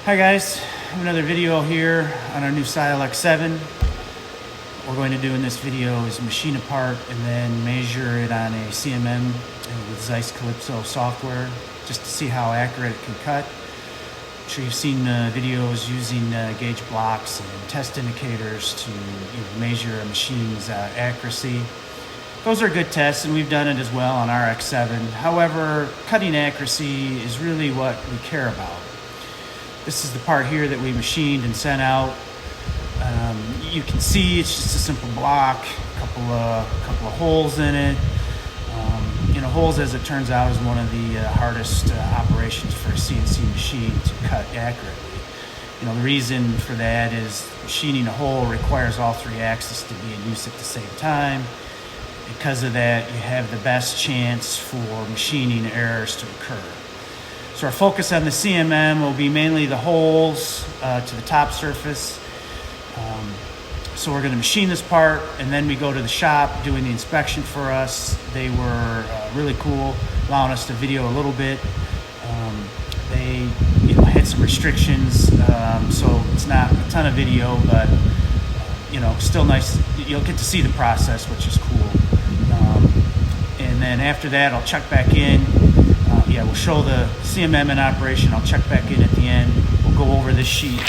Hi guys, I have another video here on our new SYIL X7. What we're going to do in this video is machine a part and then measure it on a CMM with SYIL Calypso software just to see how accurate it can cut. I'm sure you've seen videos using gauge blocks and test indicators to measure a machine's accuracy. Those are good tests, and we've done it as well on our X7. However, cutting accuracy is really what we care about. This is the part here that we machined and sent out. You can see it's just a simple block, a couple of holes in it. Holes, as it turns out, is one of the hardest operations for a CNC machine to cut accurately. The reason for that is machining a hole requires all three axes to be in use at the same time. Because of that, you have the best chance for machining errors to occur. So our focus on the CMM will be mainly the holes to the top surface. So we're going to machine this part, and then we go to the shop doing the inspection for us. They were really cool, allowing us to video a little bit. They had some restrictions, so it's not a ton of video, but still nice. You'll get to see the process, which is cool. And then after that, I'll check back in. We'll show the CMM in operation. I'll check back in at the end. We'll go over this sheet.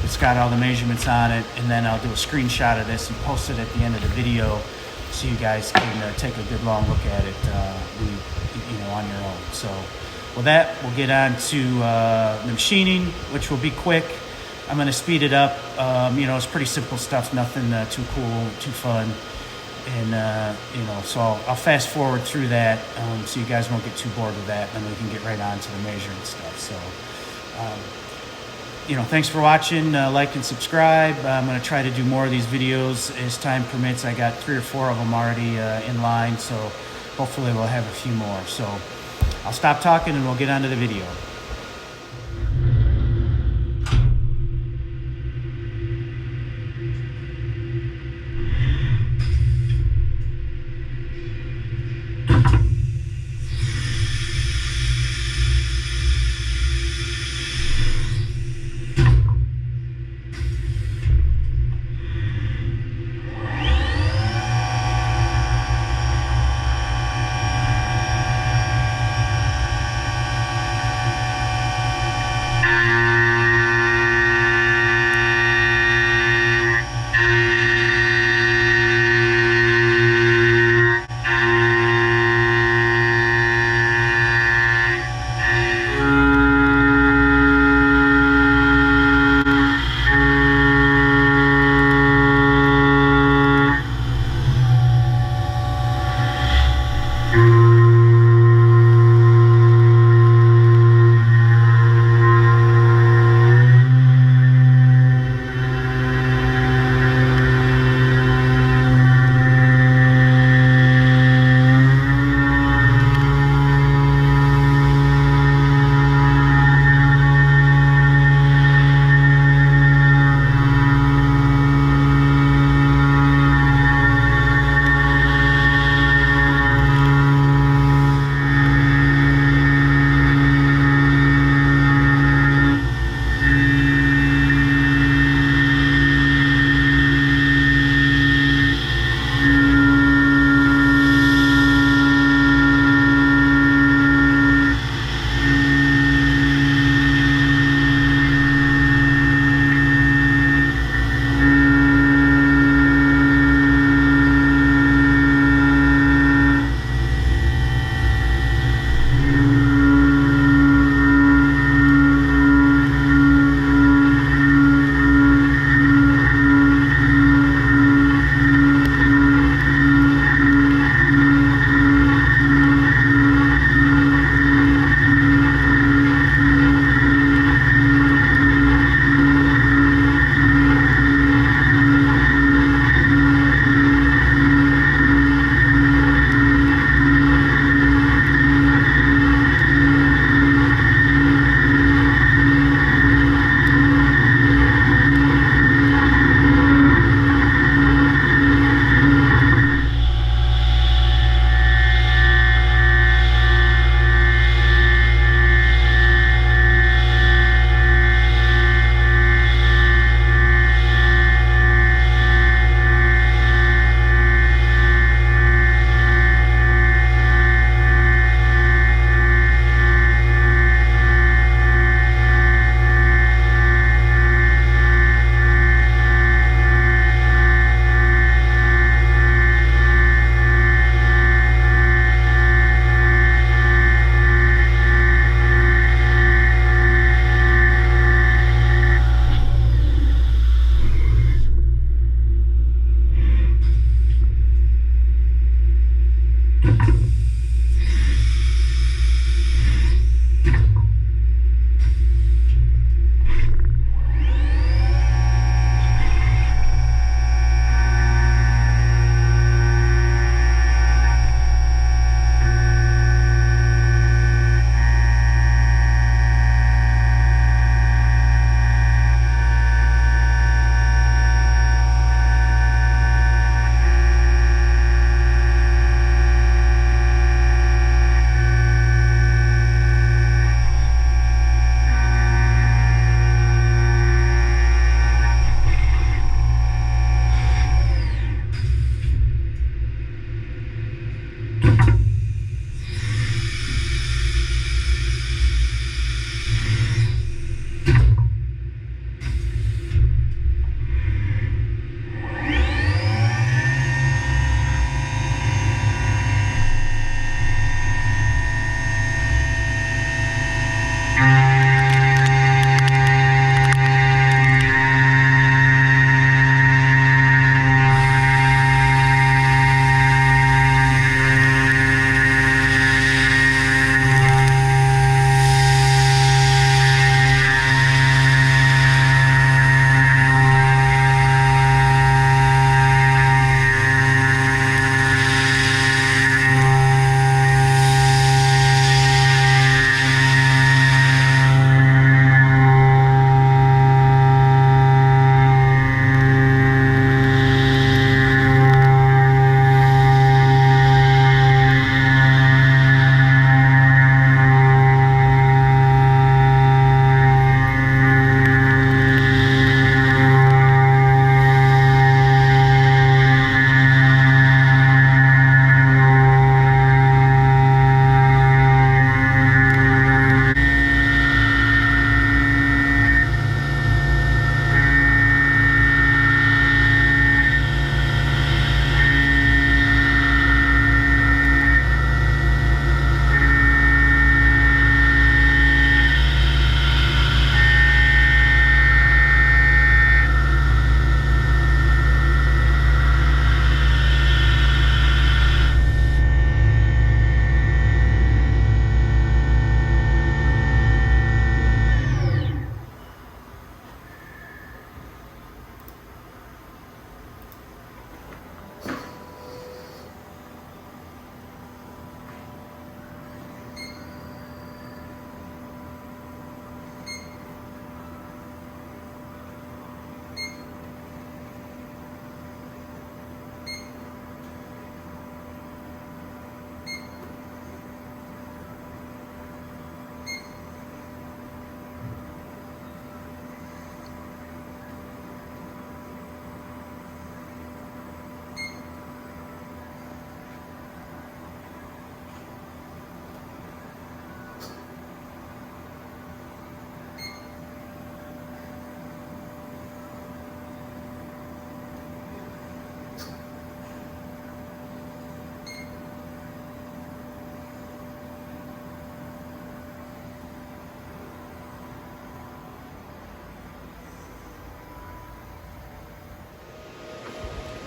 It's got all the measurements on it, and then I'll do a screenshot of this and post it at the end of the video so you guys can take a good long look at it on your own. So with that, we'll get on to the machining, which will be quick. I'm going to speed it up. It's pretty simple stuff, nothing too cool, too fun. And, so I'll fast forward through that so you guys won't get too bored with that, and then we can get right on to the measuring stuff. So, thanks for watching. Like and subscribe. I'm going to try to do more of these videos as time permits. I got 3 or 4 of them already in line, so hopefully we'll have a few more. So I'll stop talking and we'll get on to the video.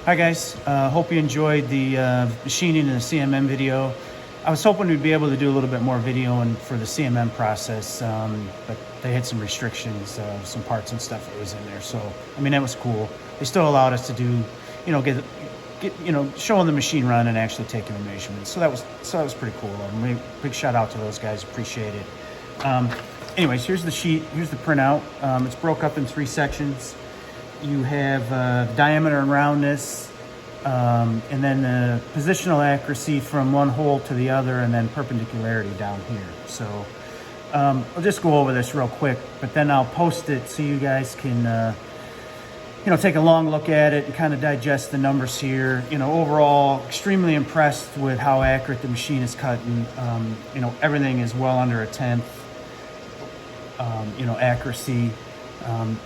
Hi guys, hope you enjoyed the machining and the CMM video. I was hoping we'd be able to do a little bit more video for the CMM process, but they had some restrictions, some parts and stuff that was in there. So, I mean, that was cool. They still allowed us to do, get showing the machine run and actually taking the measurements. So that was pretty cool. Big shout out to those guys, appreciate it. Anyways, here's the sheet, here's the printout. It's broke up in 3 sections. You have diameter and roundness, and then the positional accuracy from one hole to the other, and then perpendicularity down here. So I'll just go over this real quick, but then I'll post it so you guys can take a long look at it and kind of digest the numbers here. Overall, extremely impressed with how accurate the machine is cutting. Everything is well under a tenth, accuracy.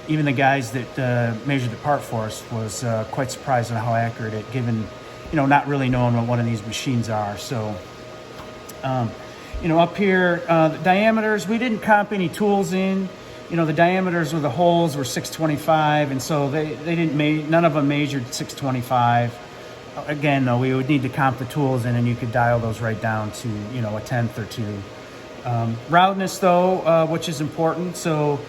Even the guys that measured the part for us was quite surprised at how accurate it, given, not really knowing what one of these machines are. So, up here, the diameters, we didn't comp any tools in. The diameters of the holes were 625, and so they didn't none of them measured 625. Again, though, we would need to comp the tools in, and you could dial those right down to, a tenth or two. Roundness, though, which is important. So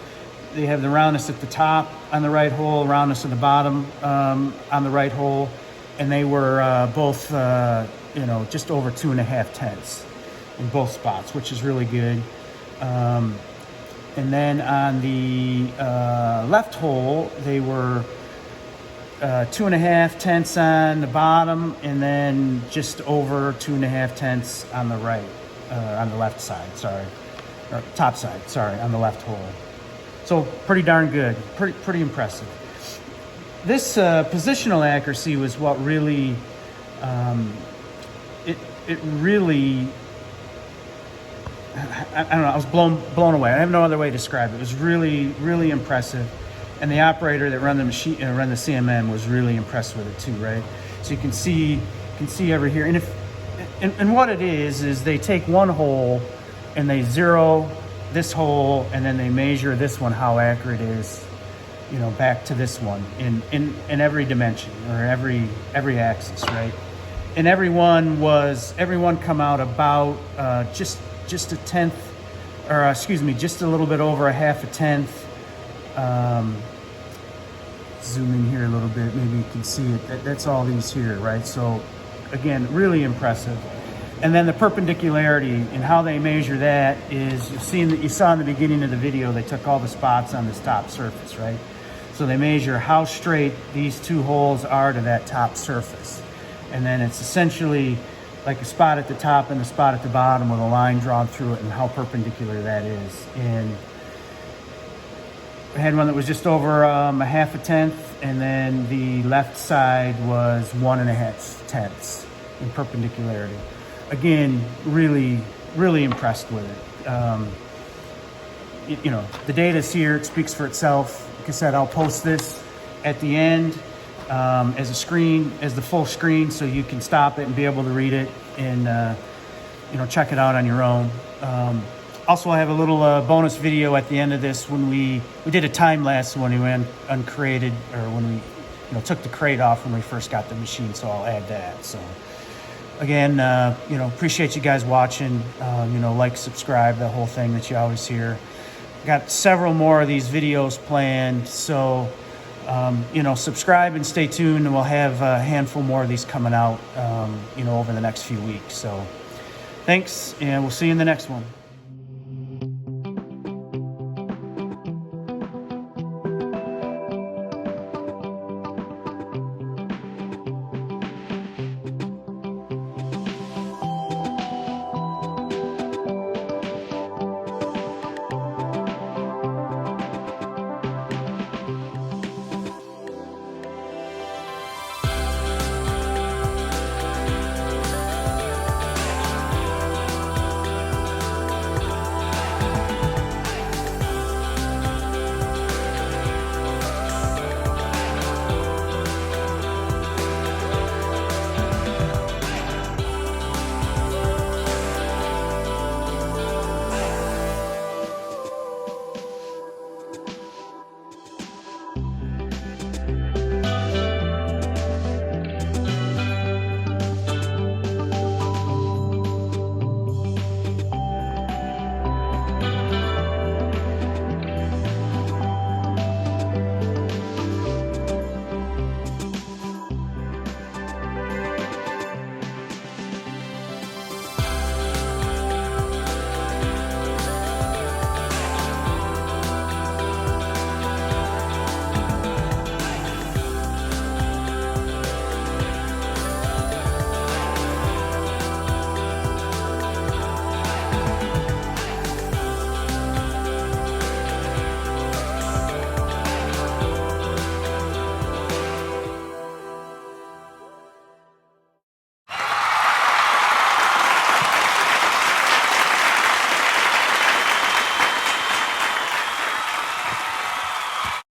they have the roundness at the top on the right hole, roundness at the bottom on the right hole, and they were both, just over 2.5 tenths in both spots, which is really good. And then on the left hole, they were 2.5 tenths on the bottom, and then just over 2.5 tenths on the right, on the left side, sorry, or top side, sorry, on the left hole. So pretty darn good, pretty impressive. This positional accuracy was what really, it really, I don't know, I was blown away. I have no other way to describe it. It was really, really impressive. And the operator that ran the machine, ran the CMM, was really impressed with it too, right? So you can see over here. And what it is they take one hole and they zero this hole, and then they measure this one, how accurate it is, back to this one in every dimension, or every axis, right? And everyone come out about just a tenth, or excuse me, just a little bit over a half a tenth. Zoom in here a little bit, maybe you can see it. That's all these here, right? So again, really impressive. And then the perpendicularity and how they measure that is, you saw in the beginning of the video, they took all the spots on this top surface, right? So they measure how straight these 2 holes are to that top surface. And then it's essentially like a spot at the top and a spot at the bottom with a line drawn through it, and how perpendicular that is. And I had one that was just over a half a tenth, and then the left side was 1.5 tenths in perpendicularity. Again, really, really impressed with it. The data's here, it speaks for itself. Like I said, I'll post this at the end as the full screen, so you can stop it and be able to read it and, check it out on your own. Also, I have a little bonus video at the end of this when we did a time lapse when we uncrated, or when we took the crate off when we first got the machine, so I'll add that. So again, appreciate you guys watching. Like, subscribe, that whole thing that you always hear. Got several more of these videos planned, so subscribe and stay tuned, and we'll have a handful more of these coming out over the next few weeks. So thanks, and we'll see you in the next one.